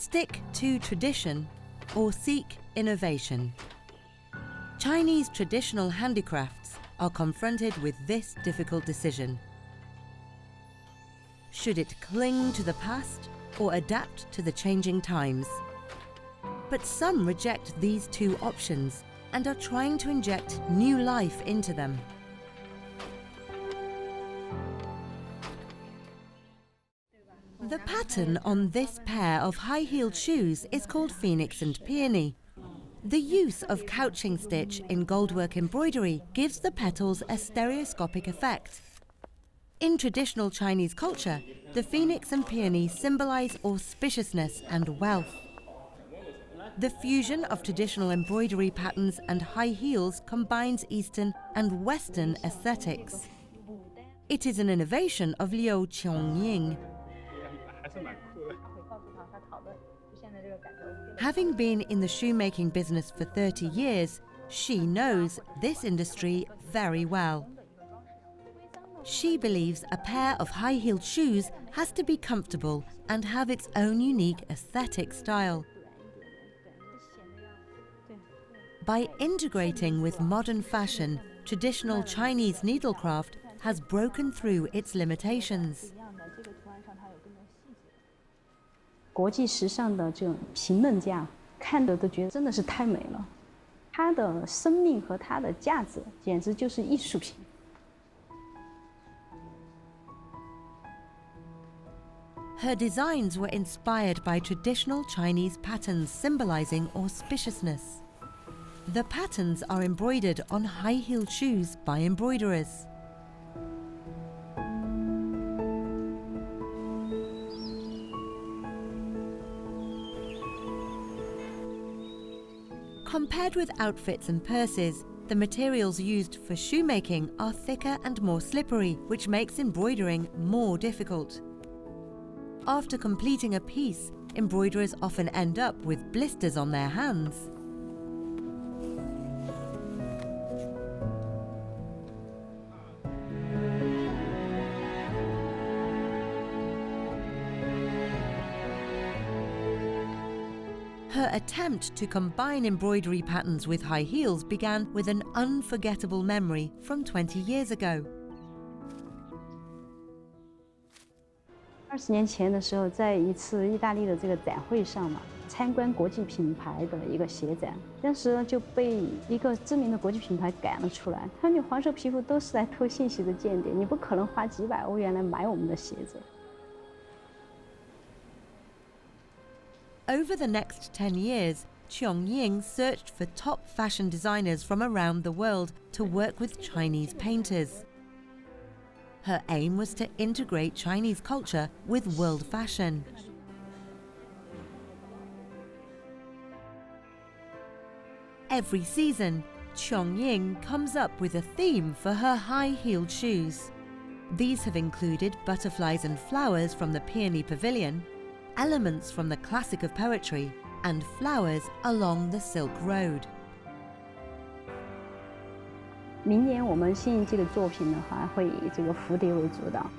Stick to tradition or seek innovation? Chinese traditional handicrafts are confronted with this difficult decision. Should it cling to the past or adapt to the changing times? But some reject these two options and are trying to inject new life into them. The pattern on this pair of high-heeled shoes is called Phoenix and Peony. The use of couching stitch in goldwork embroidery gives the petals a stereoscopic effect. In traditional Chinese culture, the Phoenix and Peony symbolize auspiciousness and wealth. The fusion of traditional embroidery patterns and high heels combines Eastern and Western aesthetics. It is an innovation of Liu Qiangying. Having been in the shoemaking business for 30 years, she knows this industry very well. She believes a pair of high-heeled shoes has to be comfortable and have its own unique aesthetic style. By integrating with modern fashion, traditional Chinese needlecraft has broken through its limitations. 国际时尚的这种评论家看着都觉得真的是太美了，它的生命和它的价值简直就是艺术品。 Her designs were inspired by traditional Chinese patterns symbolizing auspiciousness. The patterns are embroidered on high-heeled shoes by embroiderers. Compared with outfits and purses, the materials used for shoemaking are thicker and more slippery, which makes embroidering more difficult. After completing a piece, embroiderers often end up with blisters on their hands. Her attempt to combine embroidery patterns with high heels began with an unforgettable memory from 20 years ago. 20年前的时候，在一次意大利的这个展会上嘛，参观国际品牌的一个鞋展，当时呢就被一个知名的国际品牌赶了出来。他说：“你黄色皮肤都是来偷信息的间谍，你不可能花几百欧元来买我们的鞋子。” Over the next 10 years, Qiangying searched for top fashion designers from around the world to work with Chinese painters. Her aim was to integrate Chinese culture with world fashion. Every season, Qiangying comes up with a theme for her high-heeled shoes. These have included butterflies and flowers from the Peony Pavilion, elements from the classic of poetry, and flowers along the Silk Road. 明年我们新一季的作品的话，会以这个蝴蝶为主导。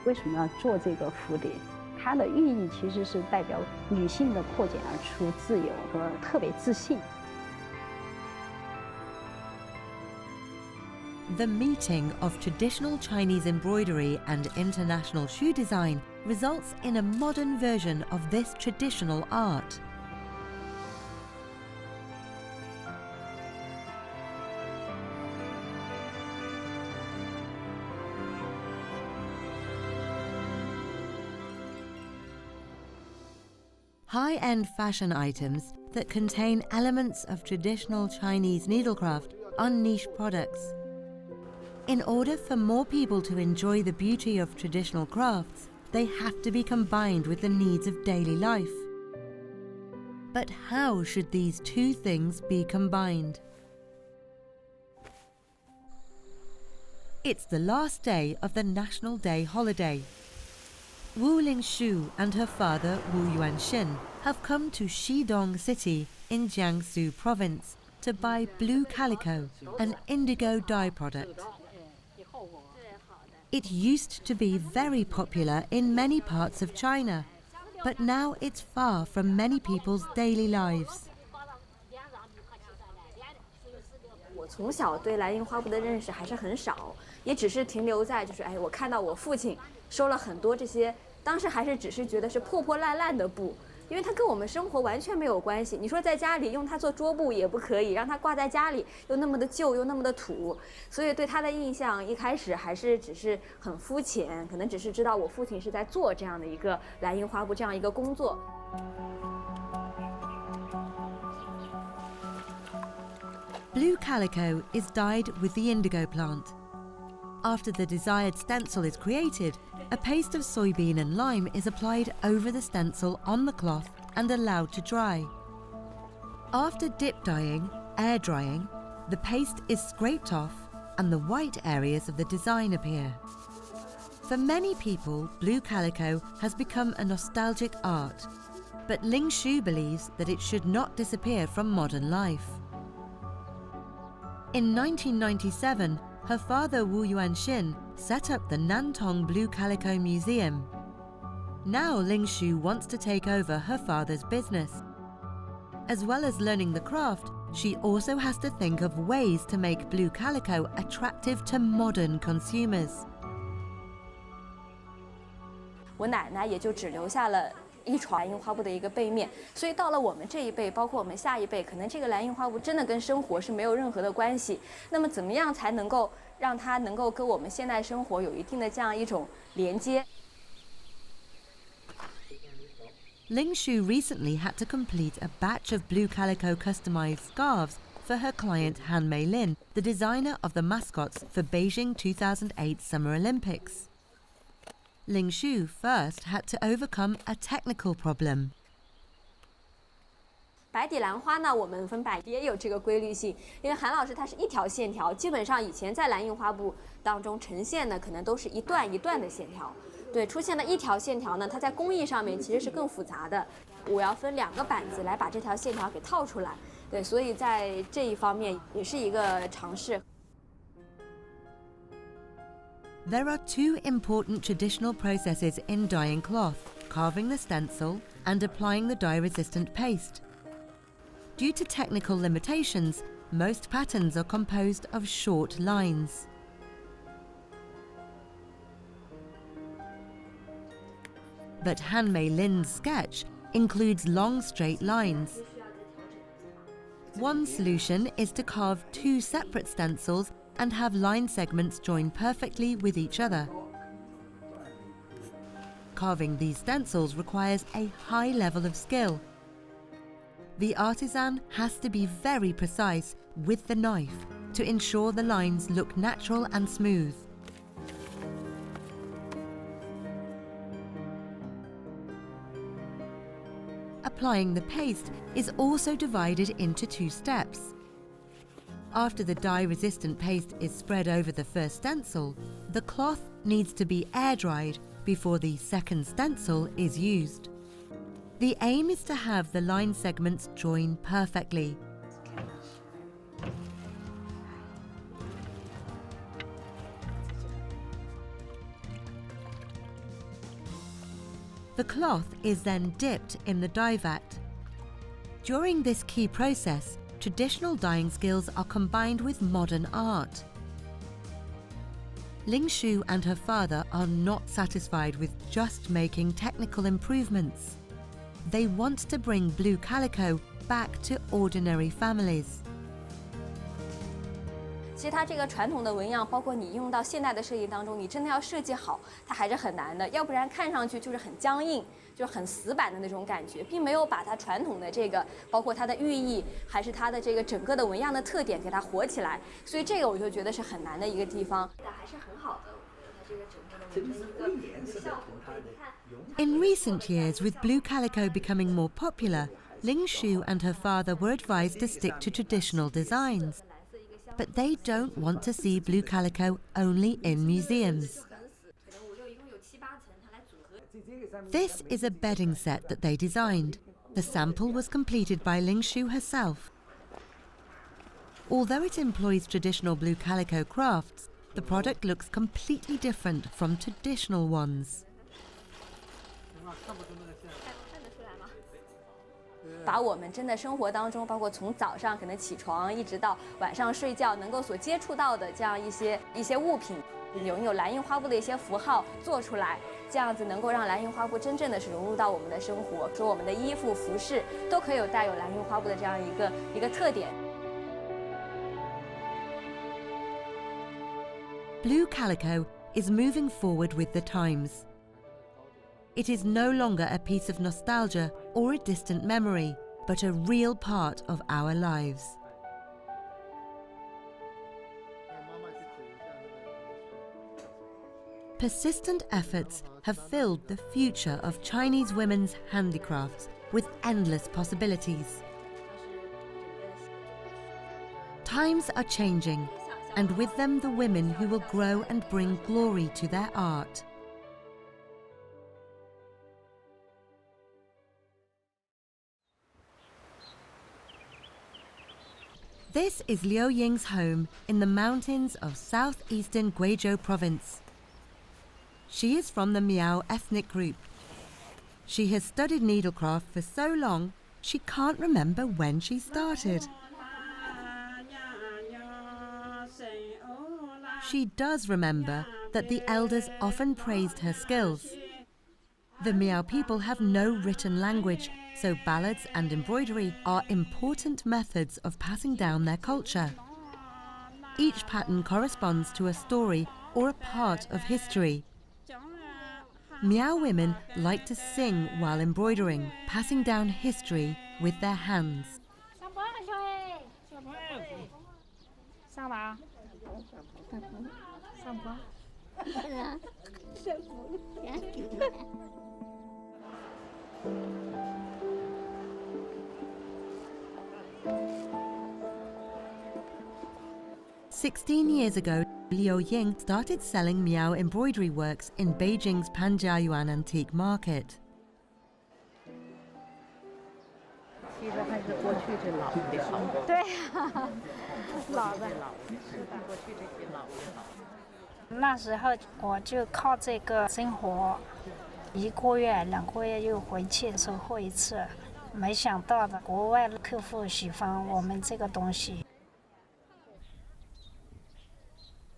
为什么要做这个蝴蝶？它的寓意其实是代表女性的破茧而出、自由和特别自信。 The meeting of traditional Chinese embroidery and international shoe design results in a modern version of this traditional art. High-end fashion items that contain elements of traditional Chinese needlecraft are niche products. In order for more people to enjoy the beauty of traditional crafts, they have to be combined with the needs of daily life. But how should these two things be combined? It's the last day of the National Day holiday. Wu Lingshu and her father Wu Yuanxin have come to Xidong City in Jiangsu Province to buy blue calico, an indigo dye product. It used to be very popular in many parts of China, but now it's far from many people's daily lives. 我从小对蓝印花布的认识还是很少，也只是停留在就是我看到我父亲收了很多这些，当时还是只是觉得是破破烂烂的布，因为它跟我们生活完全没有关系。你说在家里用它做桌布也不可以，让它挂在家里又那么的旧又那么的土，所以对它的印象一开始还是只是很肤浅，可能只是知道我父亲是在做这样的一个蓝印花布这样一个工作。Blue calico is dyed with the indigo plant. After the desired stencil is created, a paste of soybean and lime is applied over the stencil on the cloth and allowed to dry. After dip dyeing, air drying, the paste is scraped off and the white areas of the design appear. For many people, blue calico has become a nostalgic art, but Ling Shu believes that it should not disappear from modern life. In 1997, her father Wu Yuanxin set up the Nantong Blue Calico Museum. Now Ling Shu wants to take over her father's business. As well as learning the craft, she also has to think of ways to make blue calico attractive to modern consumers. 我奶奶也就只留下了一床蓝印花布的一个背面，所以到了我们这一辈，包括我们下一辈，可能这个蓝印花布真的跟生活是没有任何的关系。那么怎么样才能够让它能够跟我们现代生活有一定的这样一种连接？ Ling Shu recently had to complete a batch of blue calico customized scarves for her client Han Mei Lin, the designer of the mascots for Beijing 2008 Summer Olympics. Ling Shu first had to overcome a technical problem. 白底兰花呢，我们分摆也有这个规律性，因为韩老师他是一条线条，基本上以前在蓝印花布当中呈现的可能都是一段一段的线条。对，出现了一条线条呢，它在工艺上面其实是更复杂的。我要分2个板子来把这条线条给套出来。对，所以在这一方面也是一个尝试。 There are 2 important traditional processes in dyeing cloth, carving the stencil and applying the dye-resistant paste. Due to technical limitations, most patterns are composed of short lines. But Han Mei Lin's sketch includes long straight lines. One solution is to carve 2 separate stencils and have line segments join perfectly with each other. Carving these stencils requires a high level of skill. The artisan has to be very precise with the knife to ensure the lines look natural and smooth. Applying the paste is also divided into 2 steps. After the dye-resistant paste is spread over the first stencil, the cloth needs to be air-dried before the second stencil is used. The aim is to have the line segments join perfectly. The cloth is then dipped in the dye vat. During this key process, traditional dyeing skills are combined with modern art. Ling Shu and her father are not satisfied with just making technical improvements. They want to bring blue calico back to ordinary families. 其实它这个传统的纹样，包括你用到现代的设计当中，你真的要设计好，它还是很难的，要不然看上去就是很僵硬，就是很死板的那种感觉，并没有把它传统的这个，包括它的寓意，还是它的这个整个的纹样的特点给它活起来。所以这个我就觉得是很难的一个地方。还是很好的，它这个整个的纹的一个效果。In recent years, with blue calico becoming more popular, Ling Shu and her father were advised to stick to traditional designs. But they don't want to see blue calico only in museums. This is a bedding set that they designed. The sample was completed by Ling Shu herself. Although it employs traditional blue calico crafts, the product looks completely different from traditional ones. 把我们真的生活当中，包括从早上可能起床一直到晚上睡觉，能够所接触到的这样一些物品，拥有蓝印花布的一些符号做出来，这样子能够让蓝印花布真正的是融入到我们的生活，说我们的衣服、服饰都可以有带有蓝印花布的这样一个特点。Blue calico is moving forward with the times. It is no longer a piece of nostalgia or a distant memory, but a real part of our lives. Persistent efforts have filled the future of Chinese women's handicrafts with endless possibilities. Times are changing, and with them the women who will grow and bring glory to their art. This is Liu Ying's home in the mountains of southeastern Guizhou province. She is from the Miao ethnic group. She has studied needlecraft for so long, she can't remember when she started. She does remember that the elders often praised her skills. The Miao people have no written language, so ballads and embroidery are important methods of passing down their culture. Each pattern corresponds to a story or a part of history. Miao women like to sing while embroidering, passing down history with their hands. "16 years ago, Liu Ying started selling Miao embroidery works in Beijing's Panjiayuan Antique Market.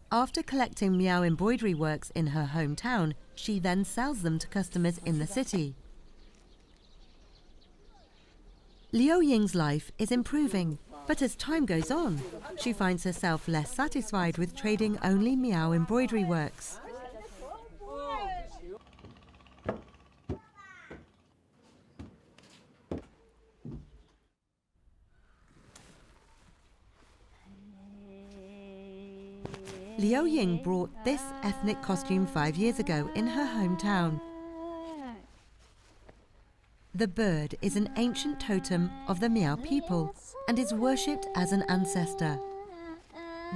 After collecting Miao embroidery works in her hometown, she then sells them to customers in the city. Liu Ying's life is improving, but as time goes on, she finds herself less satisfied with trading only Miao embroidery works. Liu Ying brought this ethnic costume 5 years ago in her hometown. The bird is an ancient totem of the Miao people and is worshipped as an ancestor.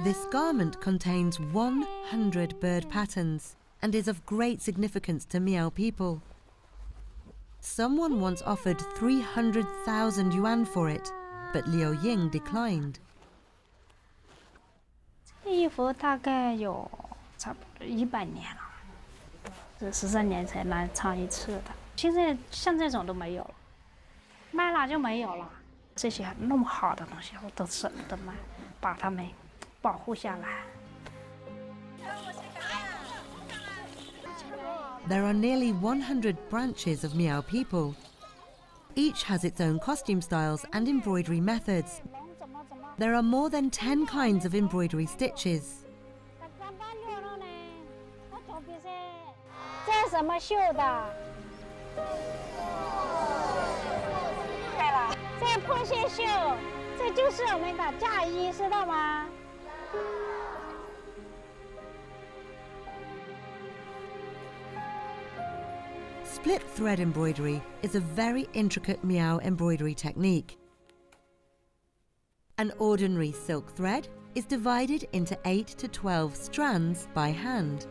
This garment contains 100 bird patterns and is of great significance to Miao people. Someone once offered 300,000 yuan for it, but Liu Ying declined. 衣服大概有差不多100年了，这13年才来唱一次的。现在像这种都没有了，卖了就没有了。这些那么好的东西，我都舍不得卖，把它们保护下来。There are nearly 100 branches of Miao people. Each has its own costume styles and embroidery methods. There are more than 10 kinds of embroidery stitches. 这是什么绣的？对了，这破线绣，这就是我们的嫁衣，知道吗？ Split thread embroidery is a very intricate Miao embroidery technique. An ordinary silk thread is divided into 8 to 12 strands by hand.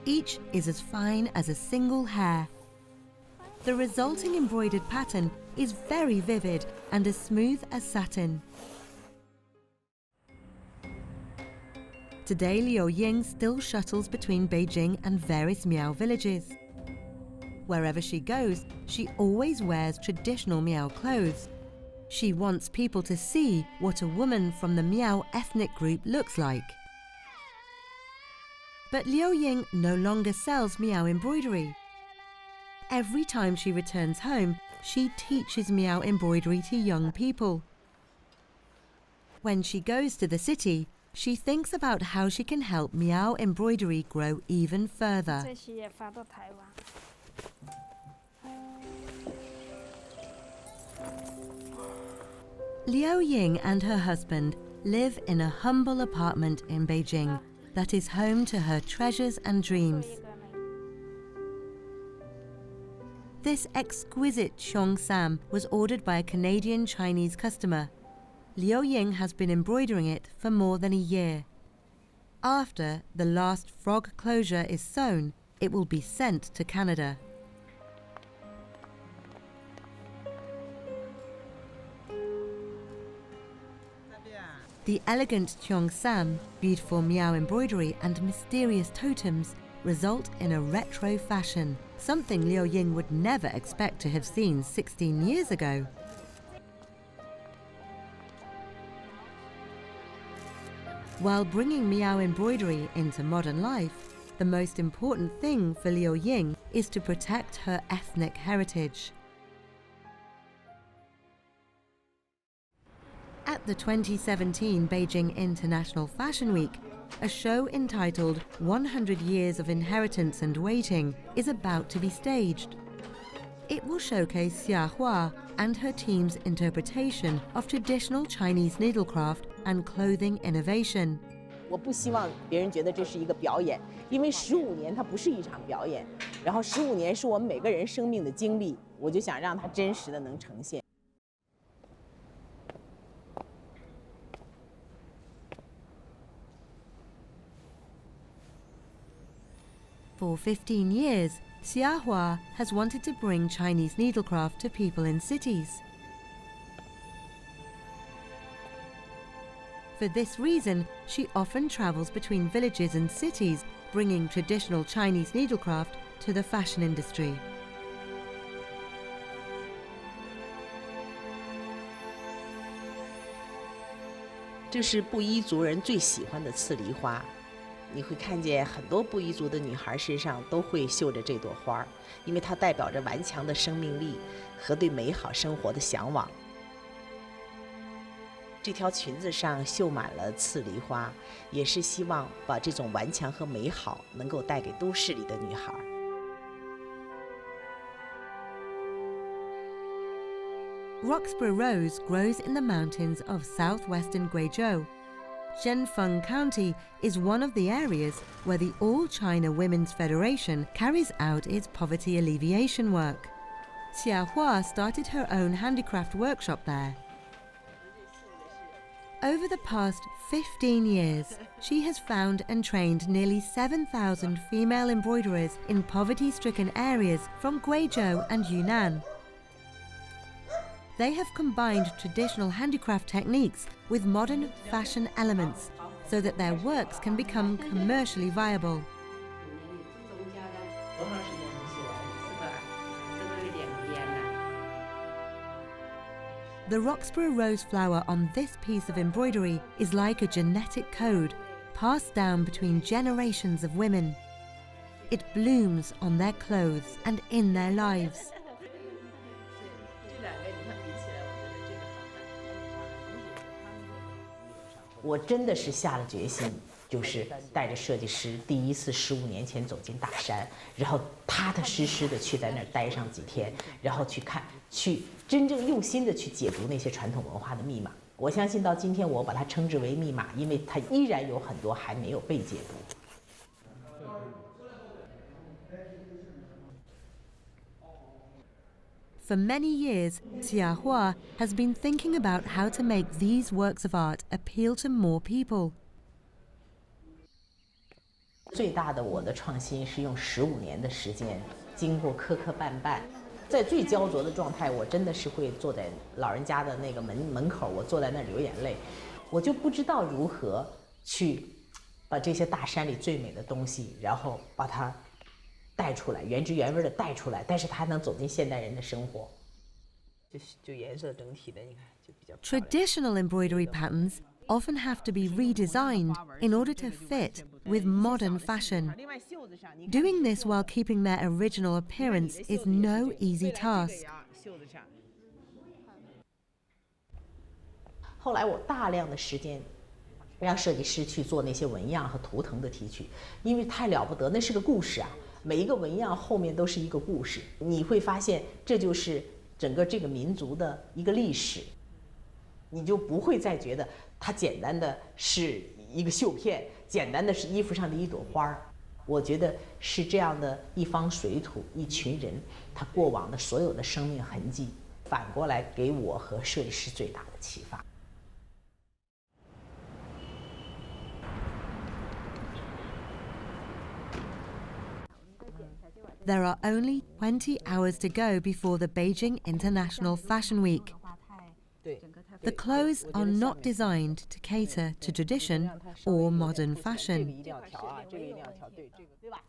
Each is as fine as a single hair. The resulting embroidered pattern is very vivid and as smooth as satin. Today, Liu Ying still shuttles between Beijing and various Miao villages. Wherever she goes, she always wears traditional Miao clothes, She wants people to see what a woman from the Meow ethnic group looks like. But Liu Ying no longer sells Meow embroidery. Every time she returns home, she teaches Meow embroidery to young people. When she goes to the city, she thinks about how she can help Meow embroidery grow even further. 这些也发到台湾。Liu Ying and her husband live in a humble apartment in Beijing that is home to her treasures and dreams. This exquisite cheongsam was ordered by a Canadian Chinese customer. Liu Ying has been embroidering it for more than a year. After the last frog closure is sewn, it will be sent to Canada. The elegant cheongsam, beautiful Meow embroidery and mysterious totems result in a retro fashion, something Liu Ying would never expect to have seen 16 years ago. While bringing Meow embroidery into modern life, the most important thing for Liu Ying is to protect her ethnic heritage. At the 2017 Beijing International Fashion Week, a show entitled 100 Years of Inheritance and Waiting is about to be staged. It will showcase Xia Hua and her team's interpretation of traditional Chinese needlecraft and clothing innovation. 我不希望别人觉得这是一个表演，因为15年它不是一场表演，然后15年是我们每个人生命的经历，我就想让它真实的能呈现。 For 15 years, Xia Hua has wanted to bring Chinese needlecraft to people in cities. For this reason, she often travels between villages and cities, bringing traditional Chinese needlecraft to the fashion industry. This is 布依族人最喜欢的刺梨花。 你会看见很多布依族的女孩身上都会绣着这朵花，因为它代表着顽强的生命力和对美好生活的向往。这条裙子上绣满了刺梨花，也是希望把这种顽强和美好能够带给都市里的女孩。Roxburgh rose grows in the mountains of southwestern Guizhou. Zhenfeng County is one of the areas where the All China Women's Federation carries out its poverty alleviation work. Xia Hua started her own handicraft workshop there. Over the past 15 years, she has found and trained nearly 7,000 female embroiderers in poverty-stricken areas from Guizhou and Yunnan. They have combined traditional handicraft techniques with modern fashion elements so that their works can become commercially viable. The Roxburgh rose flower on this piece of embroidery is like a genetic code passed down between generations of women. It blooms on their clothes and in their lives. 我真的是下了决心，就是带着设计师第一次15年前走进大山，然后踏踏实实的去在那儿待上几天，然后去看，去真正用心的去解读那些传统文化的密码。我相信到今天我把它称之为密码，因为它依然有很多还没有被解读。 For many years, Xia Hua has been thinking about how to make these works of art appeal to more people. 最大的我的创新是用15年的时间，经过磕磕绊绊，在最焦灼的状态，我真的是会坐在老人家的那个门口，我坐在那儿流眼泪，我就不知道如何去把这些大山里最美的东西，然后把它 带出来，原汁原味的带出来，但是它还能走进现代人的生活。就颜色整体的，你看。Traditional embroidery patterns often have to be redesigned in order to fit with modern fashion. Doing this while keeping their original appearance is no easy task. 后来我大量的时间让设计师去做那些纹样和图腾的提取，因为太了不得，那是个故事啊！每一个纹样后面都是一个故事，你会发现这就是整个这个民族的一个历史，你就不会再觉得它简单的是一个绣片，简单的是衣服上的一朵花儿。我觉得是这样的一方水土，一群人，他过往的所有的生命痕迹，反过来给我和设计师最大的启发。 There are only 20 hours to go before the Beijing International Fashion Week. The clothes are not designed to cater to tradition or modern fashion.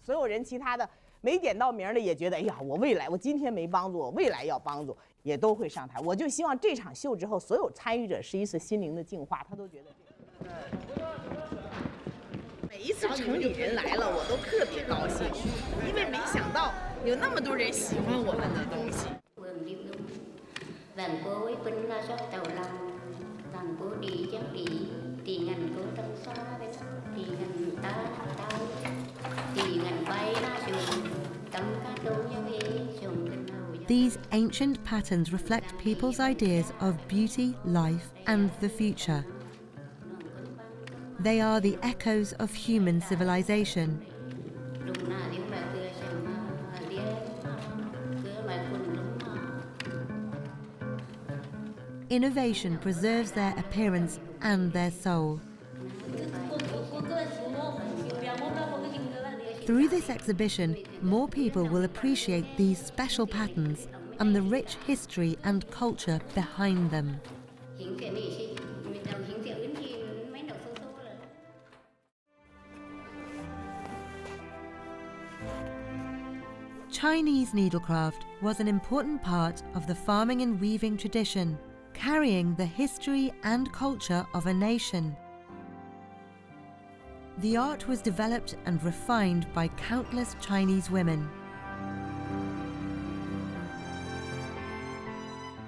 所有人其他的没点到名的也觉得，哎呀，我未来我今天没帮助，我未来要帮助，也都会上台。我就希望这场秀之后，所有参与者是一次心灵的净化，他都觉得。每一次城里人来了，我都特别高兴，因为没想到有那么多人喜欢我们的东西。 Vàng cô với Vinh ra sót tàu lòng, vàng cô đi chẳng đi, thì ngành cô tâm xa bên, thì ngành ta tao, thì ngành bay ra sườn, tâm cá trâu nhau về sườn bên hầu. These ancient patterns reflect people's ideas of beauty, life, and the future. They are the echoes of human civilization. Innovation preserves their appearance and their soul. Through this exhibition, more people will appreciate these special patterns and the rich history and culture behind them. Chinese needlecraft was an important part of the farming and weaving tradition, carrying the history and culture of a nation. The art was developed and refined by countless Chinese women.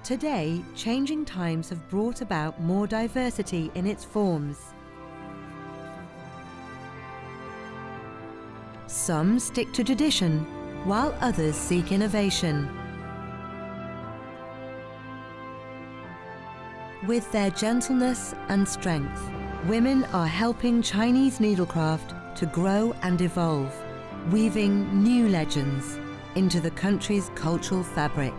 Today, changing times have brought about more diversity in its forms. Some stick to tradition, while others seek innovation. With their gentleness and strength, women are helping Chinese needlecraft to grow and evolve, weaving new legends into the country's cultural fabric.